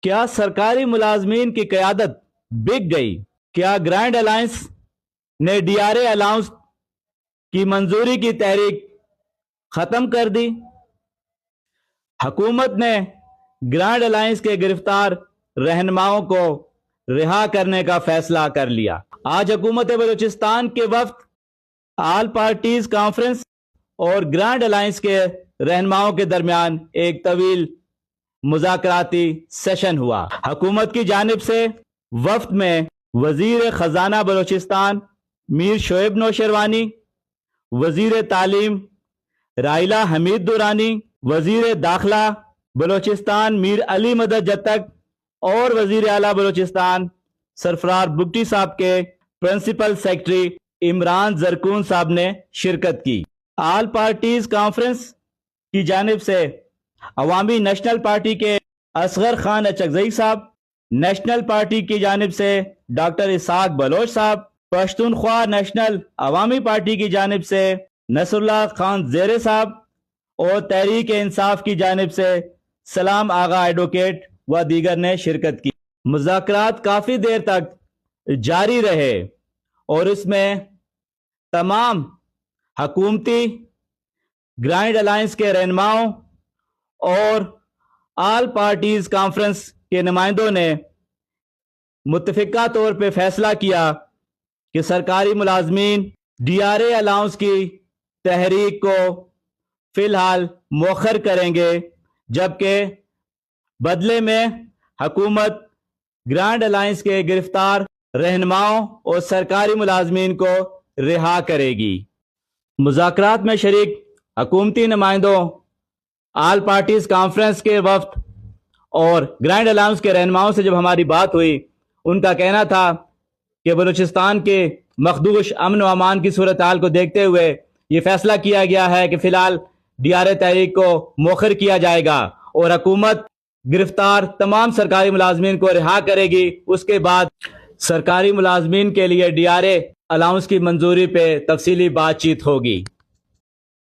کیا سرکاری ملازمین کی قیادت بک گئی؟ کیا گرینڈ الائنس نے ڈی آر اے الاؤنس کی منظوری کی تحریک ختم کر دی؟ حکومت نے گرینڈ الائنس کے گرفتار رہنماؤں کو رہا کرنے کا فیصلہ کر لیا۔ آج حکومت بلوچستان کے وفد، آل پارٹیز کانفرنس اور گرینڈ الائنس کے رہنماؤں کے درمیان ایک طویل مذاکراتی سیشن ہوا۔ حکومت کی جانب سے وفد میں وزیر خزانہ بلوچستان میر شعیب نوشیروانی، وزیر تعلیم رائلہ حمید دورانی، وزیر داخلہ بلوچستان میر علی مدد جتک اور وزیر اعلیٰ بلوچستان سرفراز بگٹی صاحب کے پرنسپل سیکرٹری عمران زرکون صاحب نے شرکت کی۔ آل پارٹیز کانفرنس کی جانب سے عوامی نیشنل پارٹی کے اصغر خان اچکزئی صاحب، نیشنل پارٹی کی جانب سے ڈاکٹر اسحاق بلوچ صاحب، پشتونخوا نیشنل عوامی پارٹی کی جانب سے نصر اللہ خان زیرے صاحب اور تحریک انصاف کی جانب سے سلام آغا ایڈوکیٹ و دیگر نے شرکت کی۔ مذاکرات کافی دیر تک جاری رہے اور اس میں تمام حکومتی، گرینڈ الائنس کے رہنماؤں اور آل پارٹیز کانفرنس کے نمائندوں نے متفقہ طور پہ فیصلہ کیا کہ سرکاری ملازمین ڈی آر اے الاؤنس کی تحریک کو فی الحال مؤخر کریں گے، جبکہ بدلے میں حکومت گرینڈ الائنس کے گرفتار رہنماؤں اور سرکاری ملازمین کو رہا کرے گی۔ مذاکرات میں شریک حکومتی نمائندوں، آل پارٹیز کانفرنس کے وفد اور گرینڈ الائنس کے رہنماؤں سے جب ہماری بات ہوئی، ان کا کہنا تھا کہ بلوچستان کے مخدوش امن و امان کی صورتحال کو دیکھتے ہوئے یہ فیصلہ کیا گیا ہے کہ فی الحال ڈی آر اے تحریک کو مؤخر کیا جائے گا اور حکومت گرفتار تمام سرکاری ملازمین کو رہا کرے گی۔ اس کے بعد سرکاری ملازمین کے لیے ڈی آر اے الاؤنس کی منظوری پہ تفصیلی بات چیت ہوگی۔